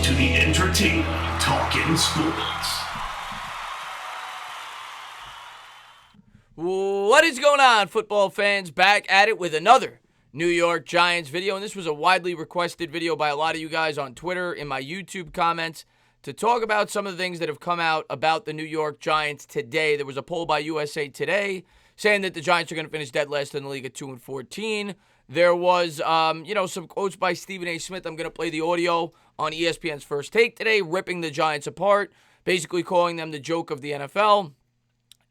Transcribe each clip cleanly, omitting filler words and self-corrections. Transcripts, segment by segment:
to the entertainment Talkin' Sports. What is going on, football fans? Back at it with another New York Giants video, and this was a widely requested video by a lot of you guys on Twitter, in my YouTube comments, to talk about some of the things that have come out about the New York Giants today. There was a poll by USA Today saying that the Giants are going to finish dead last in the league at 2-14. There was, some quotes by Stephen A. Smith. I'm going to play the audio on ESPN's First Take today, ripping the Giants apart, basically calling them the joke of the NFL.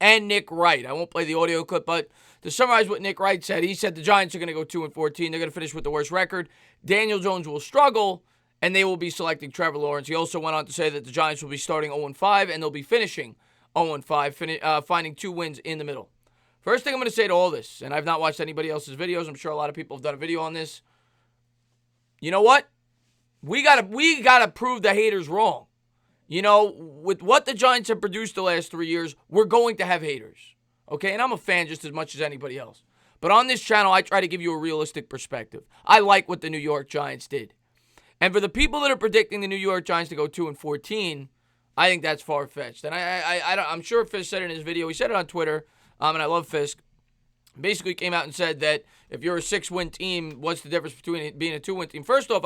And Nick Wright. I won't play the audio clip, but to summarize what Nick Wright said, he said the Giants are going to go 2-14. They're going to finish with the worst record. Daniel Jones will struggle, and they will be selecting Trevor Lawrence. He also went on to say that the Giants will be starting 0-5, and they'll be finishing 0-5, finding 2 wins in the middle. First thing I'm going to say to all this, and I've not watched anybody else's videos. I'm sure a lot of people have done a video on this. You know what? We gotta prove the haters wrong. You know, with what the Giants have produced the last 3 years, we're going to have haters. Okay? And I'm a fan just as much as anybody else. But on this channel, I try to give you a realistic perspective. I like what the New York Giants did. And for the people that are predicting the New York Giants to go 2-14, I think that's far-fetched. And I'm sure Fisk said it in his video. He said it on Twitter, and I love Fisk. Basically came out and said that if you're a 6-win team, what's the difference between it being a 2-win team? First off,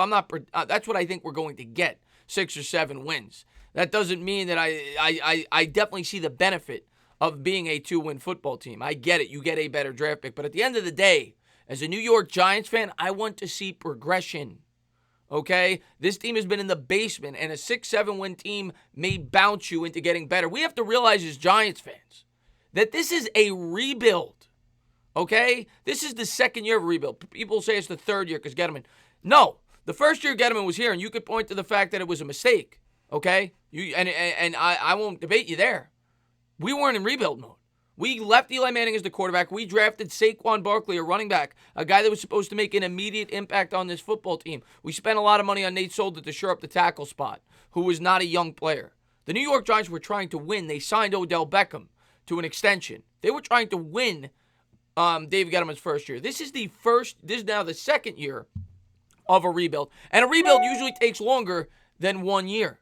that's what I think we're going to get, 6 or 7 wins. That doesn't mean that I definitely see the benefit of being a 2-win football team. I get it. You get a better draft pick. But at the end of the day, as a New York Giants fan, I want to see progression. Okay? This team has been in the basement, and a 6-7 team may bounce you into getting better. We have to realize as Giants fans that this is a rebuild. Okay? This is the second year of a rebuild. People say it's the third year because Gettleman. No. The first year Gettleman was here, and you could point to the fact that it was a mistake. Okay? I won't debate you there. We weren't in rebuild mode. We left Eli Manning as the quarterback. We drafted Saquon Barkley, a running back, a guy that was supposed to make an immediate impact on this football team. We spent a lot of money on Nate Solder to shore up the tackle spot, who was not a young player. The New York Giants were trying to win. They signed Odell Beckham to an extension. They were trying to win David Gettleman's first year. This is now the second year of a rebuild. And a rebuild usually takes longer than 1 year.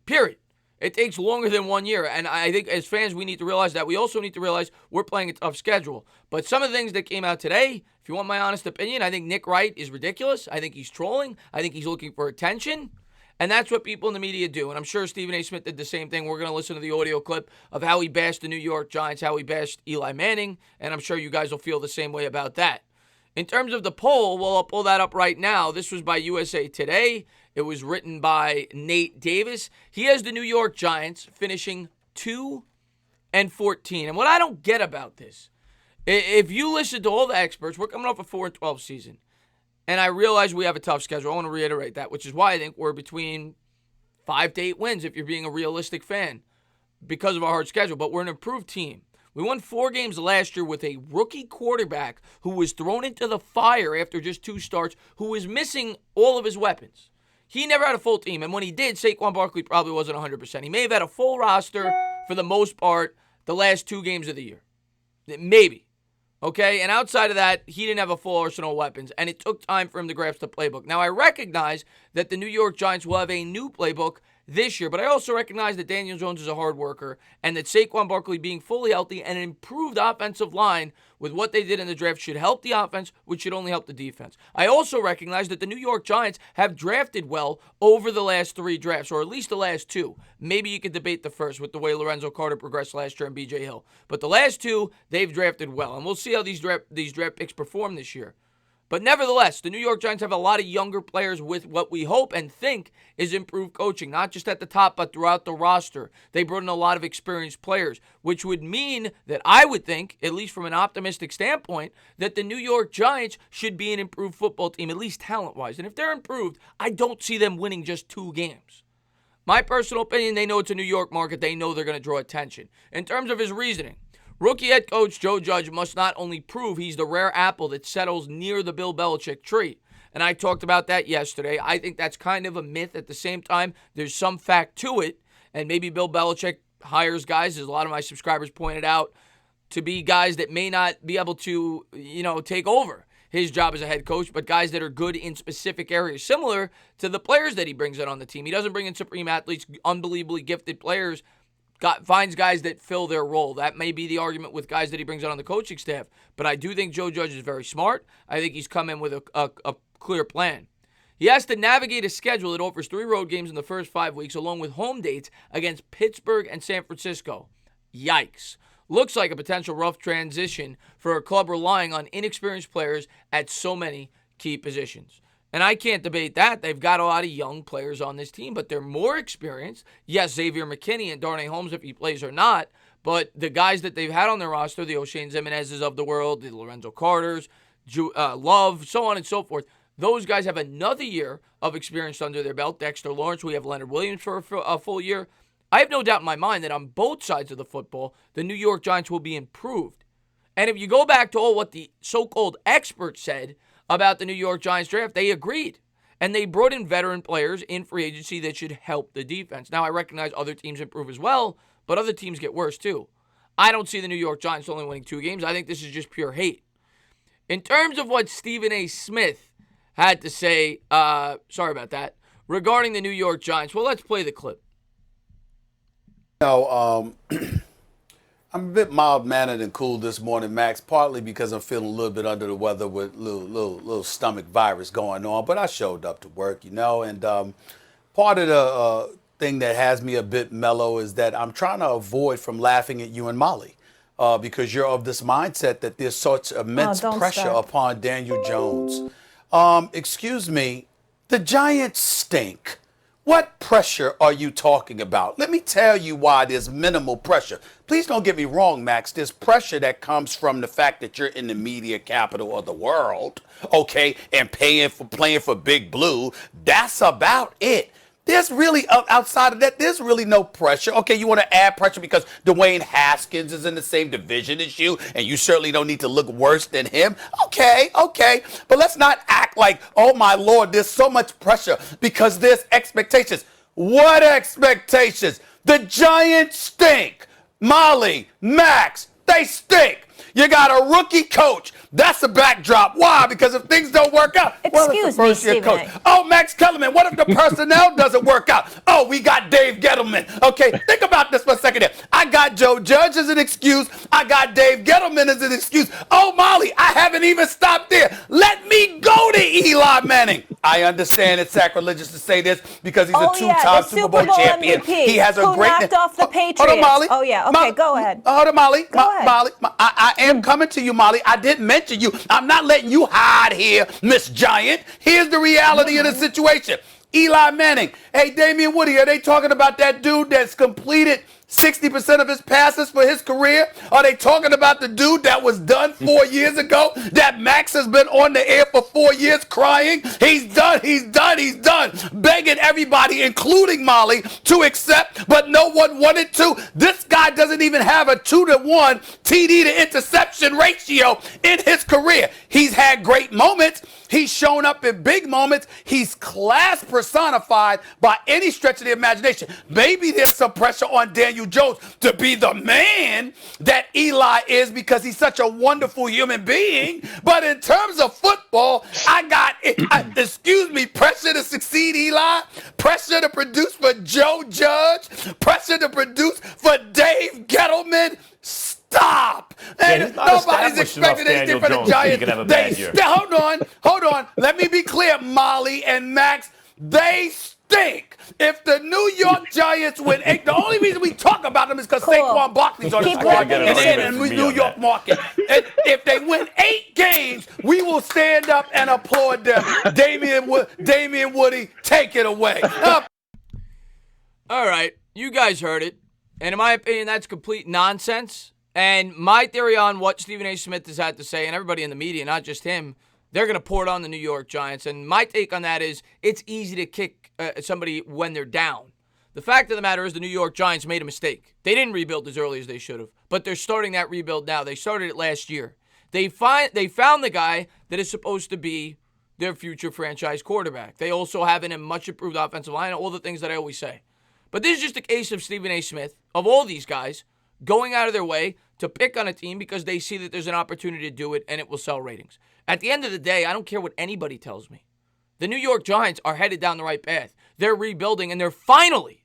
Period. It takes longer than 1 year. And I think as fans, we need to realize that. We also need to realize we're playing a tough schedule. But some of the things that came out today, if you want my honest opinion, I think Nick Wright is ridiculous. I think he's trolling. I think he's looking for attention. And that's what people in the media do. And I'm sure Stephen A. Smith did the same thing. We're going to listen to the audio clip of how he bashed the New York Giants, how he bashed Eli Manning. And I'm sure you guys will feel the same way about that. In terms of the poll, well, I'll pull that up right now. This was by USA Today. It was written by Nate Davis. He has the New York Giants finishing 2-14. And what I don't get about this, if you listen to all the experts, we're coming off a 4-12 season. And I realize we have a tough schedule. I want to reiterate that, which is why I think we're between 5 to 8 wins if you're being a realistic fan because of our hard schedule. But we're an improved team. We won 4 games last year with a rookie quarterback who was thrown into the fire after just 2 starts, who was missing all of his weapons. He never had a full team, and when he did, Saquon Barkley probably wasn't 100%. He may have had a full roster for the most part the last 2 games of the year. Maybe. Okay? And outside of that, he didn't have a full arsenal of weapons, and it took time for him to grasp the playbook. Now, I recognize that the New York Giants will have a new playbook this year, but I also recognize that Daniel Jones is a hard worker and that Saquon Barkley being fully healthy and an improved offensive line with what they did in the draft should help the offense, which should only help the defense. I also recognize that the New York Giants have drafted well over the last 3 drafts, or at least the last 2. Maybe you could debate the first with the way Lorenzo Carter progressed last year and B.J. Hill. But the last 2, they've drafted well, and we'll see how these draft picks perform this year. But nevertheless, the New York Giants have a lot of younger players with what we hope and think is improved coaching, not just at the top, but throughout the roster. They brought in a lot of experienced players, which would mean that I would think, at least from an optimistic standpoint, that the New York Giants should be an improved football team, at least talent-wise. And if they're improved, I don't see them winning just 2 games. My personal opinion, they know it's a New York market. They know they're going to draw attention. In terms of his reasoning, rookie head coach Joe Judge must not only prove he's the rare apple that settles near the Bill Belichick tree, and I talked about that yesterday. I think that's kind of a myth. At the same time, there's some fact to it, and maybe Bill Belichick hires guys, as a lot of my subscribers pointed out, to be guys that may not be able to, take over. his job as a head coach, but guys that are good in specific areas, similar to the players that he brings in on the team. He doesn't bring in supreme athletes, unbelievably gifted players, finds guys that fill their role. That may be the argument with guys that he brings on the coaching staff, but I do think Joe Judge is very smart. I think he's come in with a clear plan. He has to navigate a schedule that offers 3 road games in the first 5 weeks, along with home dates against Pittsburgh and San Francisco. Yikes. Looks like a potential rough transition for a club relying on inexperienced players at so many key positions. And I can't debate that. They've got a lot of young players on this team, but they're more experienced. Yes, Xavier McKinney and Darnay Holmes, if he plays or not, but the guys that they've had on their roster, the O'Shane Ximenez's of the world, the Lorenzo Carters, Love, so on and so forth, those guys have another year of experience under their belt. Dexter Lawrence, we have Leonard Williams for a full year. I have no doubt in my mind that on both sides of the football, the New York Giants will be improved. And if you go back to all what the so-called experts said about the New York Giants draft, they agreed. And they brought in veteran players in free agency that should help the defense. Now, I recognize other teams improve as well, but other teams get worse too. I don't see the New York Giants only winning 2 games. I think this is just pure hate. In terms of what Stephen A. Smith had to say, sorry about that, regarding the New York Giants. Well, let's play the clip. I'm a bit mild-mannered and cool this morning, Max, partly because I'm feeling a little bit under the weather with little stomach virus going on, but I showed up to work, and part of the thing that has me a bit mellow is that I'm trying to avoid from laughing at you and Molly. Because you're of this mindset that there's such immense pressure upon Daniel Jones. Excuse me, the Giants stink. What pressure are you talking about? Let me tell you why there's minimal pressure. Please don't get me wrong, Max. There's pressure that comes from the fact that you're in the media capital of the world, okay, and playing for Big Blue. That's about it. There's really, outside of that, there's really no pressure. Okay, you want to add pressure because Dwayne Haskins is in the same division as you, and you certainly don't need to look worse than him. Okay. But let's not act like, oh my Lord, there's so much pressure because there's expectations. What expectations? The Giants stink. Molly, Max, they stink. You got a rookie coach. That's the backdrop. Why? Because if things don't work out, Excuse me, Stephen. Oh, Max Kellerman, what if the personnel doesn't work out? Oh, we got Dave Gettleman. Okay, think about this for a second here. I got Joe Judge as an excuse. I got Dave Gettleman as an excuse. Oh, Molly, I haven't even stopped there. Let me go to Eli Manning. I understand it's sacrilegious to say this because he's a two-time Super Bowl champion. MVP, he has a who great knocked off the Patriots. Hold on, Molly. Oh, yeah. Okay, go ahead. Hold on, Molly. Go ahead. Molly, I am coming to you, Molly. I didn't mention you. I'm not letting you hide here, Miss Giant. Here's the reality of the situation. Eli Manning. Hey, Damian Woody, are they talking about that dude that's completed 60% of his passes for his career? Are they talking about the dude that was done 4 years ago? That Max has been on the air for 4 years crying? He's done, begging everybody, including Molly, to accept, but no one wanted to. This guy doesn't even have a 2-to-1 TD to interception ratio in his career. He's had great moments. He's shown up in big moments. He's class personified by any stretch of the imagination. Maybe there's some pressure on Daniel Jones to be the man that Eli is because he's such a wonderful human being. But in terms of football, pressure to succeed, Eli, pressure to produce for Joe Judge, pressure to produce for Dave Gettleman. Stop! And nobody's expecting anything from the Giants. Hold on. Let me be clear, Molly and Max. They stink. If the New York Giants win 8, the only reason we talk about them is because Saquon Barkley's on the squad in the New York market. If they win 8 games, we will stand up and applaud them. Damian Woody, take it away. All right, you guys heard it. And in my opinion, that's complete nonsense. And my theory on what Stephen A. Smith has had to say, and everybody in the media, not just him, they're going to pour it on the New York Giants. And my take on that is it's easy to kick somebody when they're down. The fact of the matter is the New York Giants made a mistake. They didn't rebuild as early as they should have, but they're starting that rebuild now. They started it last year. They found the guy that is supposed to be their future franchise quarterback. They also have a much improved offensive line, all the things that I always say. But this is just a case of Stephen A. Smith, of all these guys, going out of their way to pick on a team because they see that there's an opportunity to do it and it will sell ratings. At the end of the day, I don't care what anybody tells me. The New York Giants are headed down the right path. They're rebuilding, and they're finally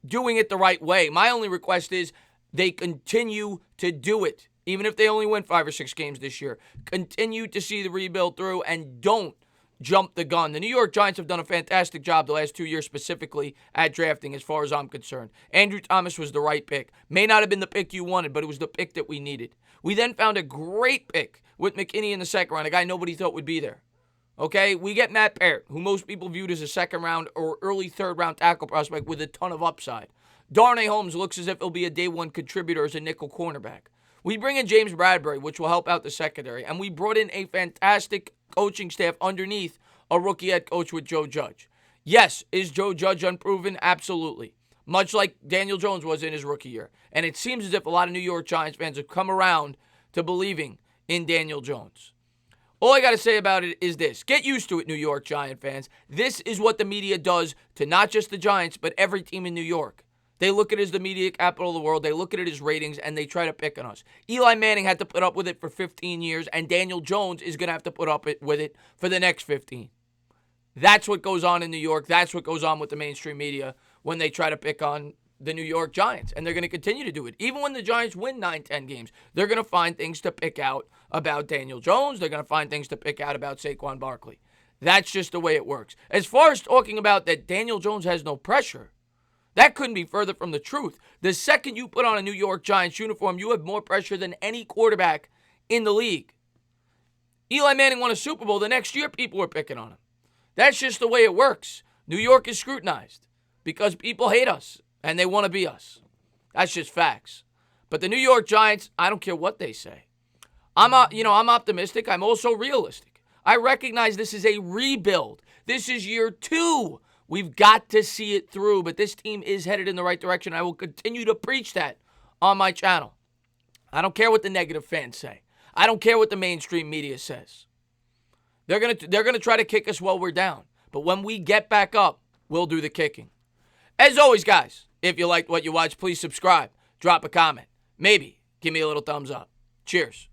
doing it the right way. My only request is they continue to do it, even if they only win 5 or 6 games this year. Continue to see the rebuild through and don't jump the gun. The New York Giants have done a fantastic job the last 2 years specifically at drafting as far as I'm concerned. Andrew Thomas was the right pick. May not have been the pick you wanted, but it was the pick that we needed. We then found a great pick with McKinney in the second round, a guy nobody thought would be there. Okay, we get Matt Parrott, who most people viewed as a second round or early third round tackle prospect with a ton of upside. Darnay Holmes looks as if he'll be a day one contributor as a nickel cornerback. We bring in James Bradbury, which will help out the secondary, and we brought in a fantastic coaching staff underneath a rookie head coach with Joe Judge. Yes, is Joe Judge unproven? Absolutely. Much like Daniel Jones was in his rookie year. And it seems as if a lot of New York Giants fans have come around to believing in Daniel Jones. All I got to say about it is this. Get used to it, New York Giant fans. This is what the media does to not just the Giants, but every team in New York. They look at it as the media capital of the world. They look at it as ratings, and they try to pick on us. Eli Manning had to put up with it for 15 years, and Daniel Jones is going to have to put up with it for the next 15. That's what goes on in New York. That's what goes on with the mainstream media when they try to pick on the New York Giants, and they're going to continue to do it. Even when the Giants win 9-10 games, they're going to find things to pick out about Daniel Jones. They're going to find things to pick out about Saquon Barkley. That's just the way it works. As far as talking about that Daniel Jones has no pressure, that couldn't be further from the truth. The second you put on a New York Giants uniform, you have more pressure than any quarterback in the league. Eli Manning won a Super Bowl. The next year, people were picking on him. That's just the way it works. New York is scrutinized because people hate us and they want to be us. That's just facts. But the New York Giants, I don't care what they say. I'm optimistic. I'm also realistic. I recognize this is a rebuild. This is year 2. We've got to see it through, but this team is headed in the right direction. I will continue to preach that on my channel. I don't care what the negative fans say. I don't care what the mainstream media says. They're gonna try to kick us while we're down. But when we get back up, we'll do the kicking. As always, guys, if you liked what you watched, please subscribe, drop a comment, maybe give me a little thumbs up. Cheers.